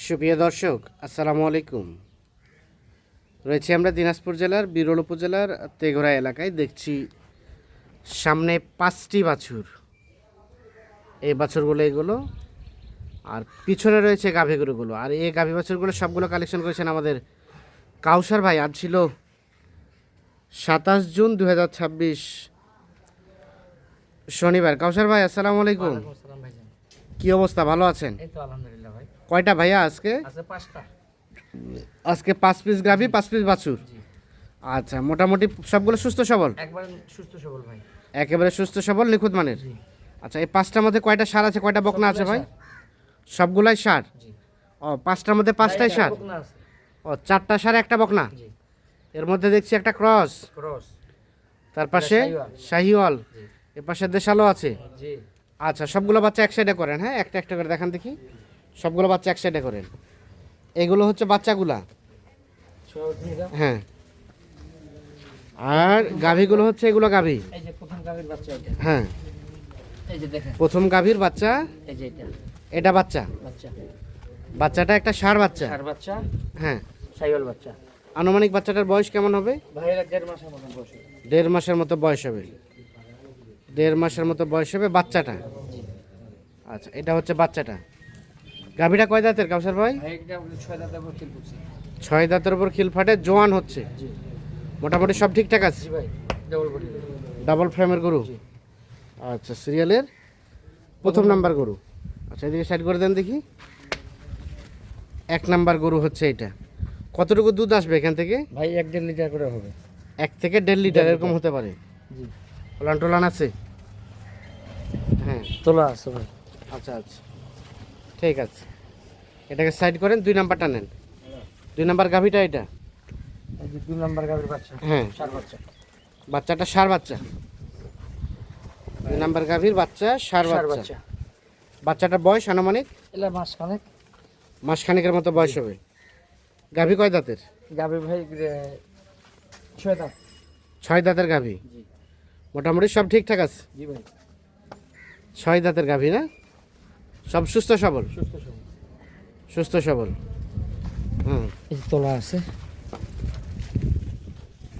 সুপ্রিয় দর্শক, আসসালামু আলাইকুম। রয়েছে আমরা দিনাজপুর জেলার বিরল উপজেলার তেঘরা এলাকায়। দেখছি সামনে 5টি বাছুর। এই বাছুরগুলো এগুলো, আর পিছনে রয়েছে গাভী গরুগুলো। আর এই গাভী বাছুরগুলো সবগুলো কালেকশন করেছেন আমাদের কাউসার ভাই। আজ ছিল 27 জুন 2026 শনিবার। কাউসার ভাই, আসসালামু আলাইকুম। কি অবস্থা, ভালো আছেন? এই তো আলহামদুলিল্লাহ ভাই। কয়টা ভাইয়া আজকে? আছে 5টা। আজকে 5 পিস গাভী, 5 পিস বাছুর। আচ্ছা, মোটামুটি সবগুলো সুস্থ সবল? একবার সুস্থ সবল ভাই। একেবারে সুস্থ সবল, নিখুঁত মানের। জি। আচ্ছা, এই 5টার মধ্যে কয়টা সার আছে, কয়টা বকনা আছে ভাই? সবগুলাই সার। জি। ও, 5টার মধ্যে 5টাই সার। বকনা আছে। ও, 4টা সার, একটা বকনা। জি। এর মধ্যে দেখছি একটা ক্রস, ক্রস। তার পাশে শাহিওয়াল, জি। এর পাশে দেশালো আছে। জি। আচ্ছা, সবগুলো বাচ্চা এক সাইডে করেন। হ্যাঁ, একটা একটা করে দেখান দেখি। সবগুলো বাচ্চা এক সাইডে করেন। এগুলো হচ্ছে বাচ্চাগুলা। হ্যাঁ, আর গাভীগুলো হচ্ছে এগুলো গাভী। এই যে প্রথম গাভীর বাচ্চা এটা। হ্যাঁ, এই যে দেখেন। প্রথম গাভীর বাচ্চা। এই যে এটা এটা বাচ্চা। বাচ্চা। বাচ্চাটা একটা ষাঁড় বাচ্চা। চার বাচ্চা। হ্যাঁ, সাইওয়াল বাচ্চা। আনুমানিক বাচ্চাটার বয়স কেমন হবে? ভাইয়ের 1.5 মাসের মতো বয়স। 1.5 মাসের মতো বয়স হবে। 1.5 মাসের মতো বয়স হবে বাচ্চাটা। আচ্ছা, এটা হচ্ছে বাচ্চাটা। গাভীটা কয় দাঁতের কাউসার ভাই? ভাই এটা 6 দাঁতের উপর কিল করছে। 6 দাঁতের উপর খিল ফাটে, জোয়ান হচ্ছে। জি। মোটামুটি সব ঠিকঠাক আছে। জি ভাই। Double body. ডাবল ফ্রেমের গরু। জি। আচ্ছা, সিরিয়ালের প্রথম নাম্বার গরু। আচ্ছা, এদিকে সাইড করে দেন দেখি। 1 নাম্বার গরু হচ্ছে এটা। কতটুকু দুধ আসবে এখান থেকে? ভাই 1.5 লিটার করে হবে। 1 থেকে 1.5 লিটার এরকম হতে পারে। জি। ওলান টোলান আছে? হ্যাঁ, তোলা আছে ভাই। আচ্ছা আচ্ছা, ঠিক আছে। এটাকে সাইড করেন, 2 নাম্বারটা নেন। 2 নাম্বার গাভীটা এটা। এই যে 2 নাম্বার গাভীর বাচ্চা। হ্যাঁ, চার বাচ্চা। বাচ্চাটা ষাঁড় বাচ্চা। 2 নাম্বার গাভীর বাচ্চা, ষাঁড় চার বাচ্চা। বাচ্চা। বাচ্চাটার বয়স আনুমানিক এলা মাস খানেক। মাসখানেকের মতো বয়স হবে। গাভী কয় দাঁতের? গাভী ভাই 6 দাঁত। 6 দাঁতের গাভী। জি। মোটামুটি সব ঠিকঠাক আছে। জি ভাই। 6 দাঁতের গাভী না? সব সুস্থ সবল? সুস্থ সবল। সুস্থ সবল। হুম, এই যে তোলা আছে।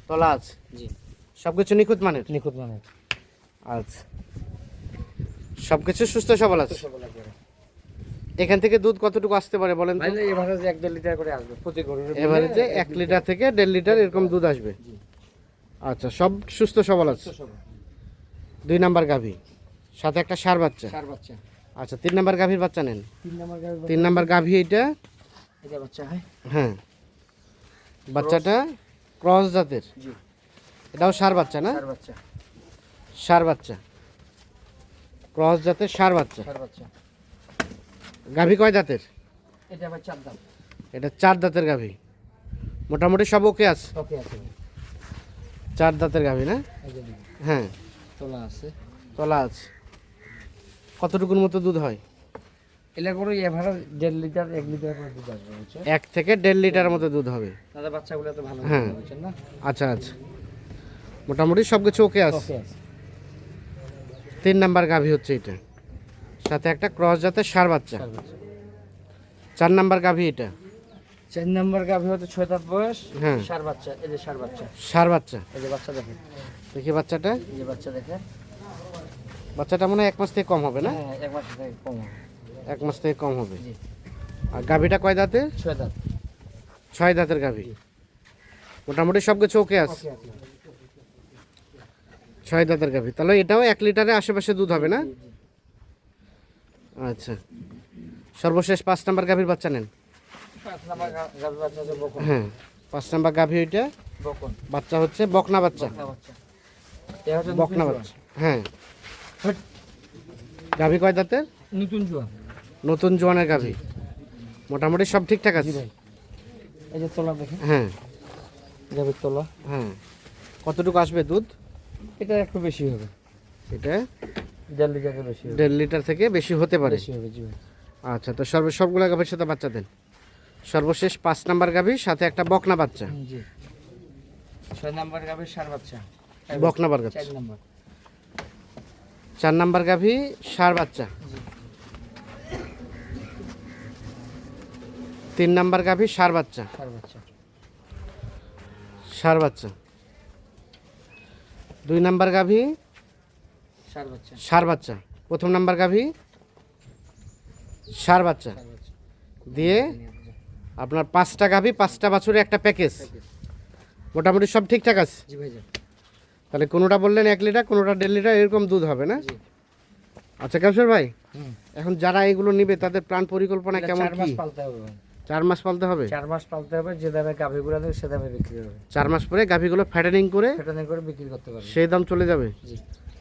তলা আছে। জি। সব কিছু নিখুঁত মানের? নিখুঁত মানে। আচ্ছা, সব কিছু সুস্থ সবল আছে। সবল একবারে। এখান থেকে দুধ কতটুকু আসতে পারে বলেন তো? ভাই এভারেজ 1.5 লিটার করে আসবে প্রতি গরুর। এভারেজে 1 লিটার থেকে 1.5 লিটার এরকম দুধ আসবে। জি। আচ্ছা, সব সুস্থ সবল আছে। সুস্থ সবল। 2 নাম্বার গাভী, সাথে একটা ষাঁড় বাচ্চা। চার বাচ্চা। আচ্ছা, 3 নাম্বার গাভীর বাচ্চা নেন। 3 নাম্বার গাভী। 3 নাম্বার গাভী এটা। এটা বাচ্চা হয়। হ্যাঁ, বাচ্চাটা ক্রস জাতের। জি। এটাও ষাঁড় বাচ্চা না? চার বাচ্চা। ষাঁড় বাচ্চা, ক্রস জাতের ষাঁড় বাচ্চা। চার বাচ্চা। গাভী কয় দাঁতের? এটা ভাই 4 দাঁত। এটা 4 দাঁতের গাভী। মোটামুটি সব ওকে আছে। ওকে আছে। 4 দাঁতের গাভী না? এই যে হ্যাঁ, তোলা আছে। তলা আছে। কতটুকুর মতো দুধ হয়? এলা গরু এভারেজ 1.5 লিটার 1 লিটার করে দুধ আসবে বুঝছো? 1 থেকে 1.5 লিটারের মতো দুধ হবে। দাদা বাচ্চাগুলো তো ভালো হ্যাঁ। বুঝছেন না? আচ্ছা আচ্ছা, মোটামুটি সব কিছু ওকে আছে। ওকে আছে। 3 নাম্বার গাভী হচ্ছে এটা, সাথে একটা ক্রস জাতের ষাঁড় বাচ্চা। চার বাচ্চা। 4 নাম্বার গাভী এটা। 4 নাম্বার গাভী হতে 6 দাঁত বয়স। হ্যাঁ, চার বাচ্চা। এই যে চার বাচ্চা। ষাঁড় বাচ্চা। এই যে বাচ্চা দেখেন। দেখি বাচ্চাটা। এই যে বাচ্চা দেখেন। বাচ্চাটা মনে হয় 1 মাস থেকে কম হবে না? হ্যাঁ, 1 মাস থেকে কম হবে। 1 মাস থেকে কম হবে। জি। আর গাভীটা কয় দাঁতের? 6 দাঁত। 6 দাঁতের গাভী। মোটামুটি সব কিছু ওকে আছে। ওকে আছে। 6 দাঁতের গাভী, তাহলে এটাও 1 লিটারের আশেপাশে দুধ হবে না? জি, জি। আচ্ছা, সর্বশেষ 5 নাম্বার গাভীর বাচ্চা নেন। 5 নাম্বার গাভী বাচ্চা হচ্ছে বকন। হ্যাঁ, 5 নাম্বার গাভী ওইটা। বকন। বাচ্চা হচ্ছে বকনা বাচ্চা। বকনা বাচ্চা। এটা হচ্ছে বকনা নতুন বাচ্চা। হ্যাঁ, জোয়ান। গাভী কয় দাঁতের? নতুন জোয়ান। নতুন জোয়ানের গাভী। মোটামুটি সব ঠিকঠাক জি আছে। ভাই। এই যে তোলা দেখেন। হ্যাঁ গাভীর তোলা। হ্যাঁ, কতটুকু আসবে দুধ? এটা একটু বেশি হবে। এটা 1.5 লিটারের বেশি হবে। 1.5 লিটার থেকে বেশি হতে পারে। বেশি হবে জি ভাই। আচ্ছা, তো সবগুলো গাভীর সাথে বাচ্চা দেন। সর্বশেষ 5 নাম্বার গাভী, সাথে একটা বকনা বাচ্চা। জি। 6 নাম্বার গাভীর ষাঁড় বাচ্চা। বকনা বাচ্চা। 4 নাম্বার। 4 নাম্বার গাভী, ষাঁড় বাচ্চা। 3 নাম্বার গাভী সার বাচ্চা, সার বাচ্চা। সার বাচ্চা। 2 নাম্বার গাভী সার বাচ্চা। সার বাচ্চা। প্রথম নাম্বার গাভী সার বাচ্চা সার বাচ্চা। দিয়ে আপনার 5টা গাভী 5টা বাছুরের একটা প্যাকেজ। মোটামুটি সব ঠিকঠাক আছে। জি ভাইজান। তাহলে কোনোটা বললেন 1 লিটার, কোনোটা 1.5 লিটার, এরকম দুধ হবে না? জি। আচ্ছা কাউসার ভাই, হুম। এখন যারা এগুলো নিবে তাদের প্ল্যান পরিকল্পনা কেমন 4 মাস কি? পালতে হবে ভাই। 4 মাস পালতে হবে। 4 মাস পালতে হবে, যে দামে গাভীগুলো দেবে সে দামে বিক্রি হবে। 4 মাস পরে গাভীগুলো ফ্যাটেনিং করে ফেটানি করে বিক্রি করতে পারবে। সেই দাম চলে যাবে। জি।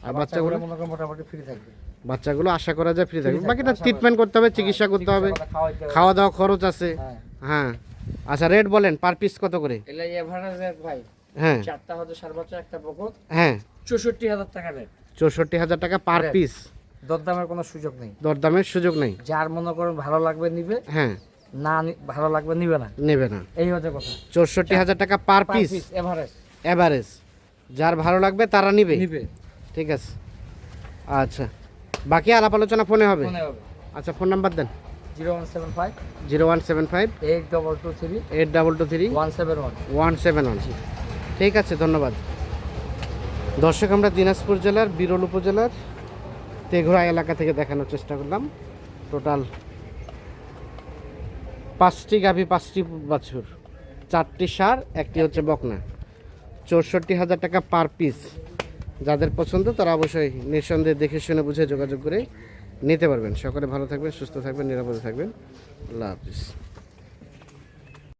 আর বাচ্চাগুলো বাচ্চাগুলো মনে করেন মোটামুটি ফ্রি থাকবে। বাচ্চাগুলো আশা করা যায় ফ্রি থাকবে। থাকবে, বাকিটা আশা ট্রিটমেন্ট করতে হবে, চিকিৎসা করতে হবে, খাওয়াইতে হবে। খাওয়া দাওয়া খরচ আছে। হ্যাঁ। হ্যাঁ। আচ্ছা রেট বলেন পার পিস কত করে? এলা এভারেজ রেট ভাই হ্যাঁ 4টা হচ্ছে সার বাচ্চা, একটা বকত, হ্যাঁ ৬৪,০০০ টাকা রেট। ৬৪,০০০ টাকা পার Rate। পিস। দরদামের কোনো সুযোগ নেই। দরদামের সুযোগ নেই। যার মনে করেন ভালো লাগবে নিবে, হ্যাঁ না ভালো লাগবে নিবে না, নেবে না। এই হচ্ছে কথা। ৬৪,০০০ টাকা পার পিস এভারেজ এভারেজ। যার ভালো লাগবে তারা নিবে। নিবে। ঠিক আছে। আচ্ছা বাকি আলাপ আলোচনা ফোনে হবে। মনে হবে। আচ্ছা ফোন নাম্বার দেন। 0175 0175 8223 8223 171। 171। ঠিক আছে ধন্যবাদ। দর্শক আমরা দিনাজপুর জেলার বিরল উপজেলার তেঘরা এলাকা থেকে দেখানোর চেষ্টা করলাম। টোটাল 5টি গাভী 5টি বাছুর, 4টি ষাঁড়, 1টি হচ্ছে বকনা। ৬৪,০০০ টাকা পার পিস। যাদের পছন্দ তারা অবশ্যই নিঃসন্দেহে দেখে শুনে বুঝে যোগাযোগ করে নিতে পারবেন। সকলে ভালো থাকবেন, সুস্থ থাকবেন, নিরাপদে থাকবেন। আল্লাহ হাফিজ।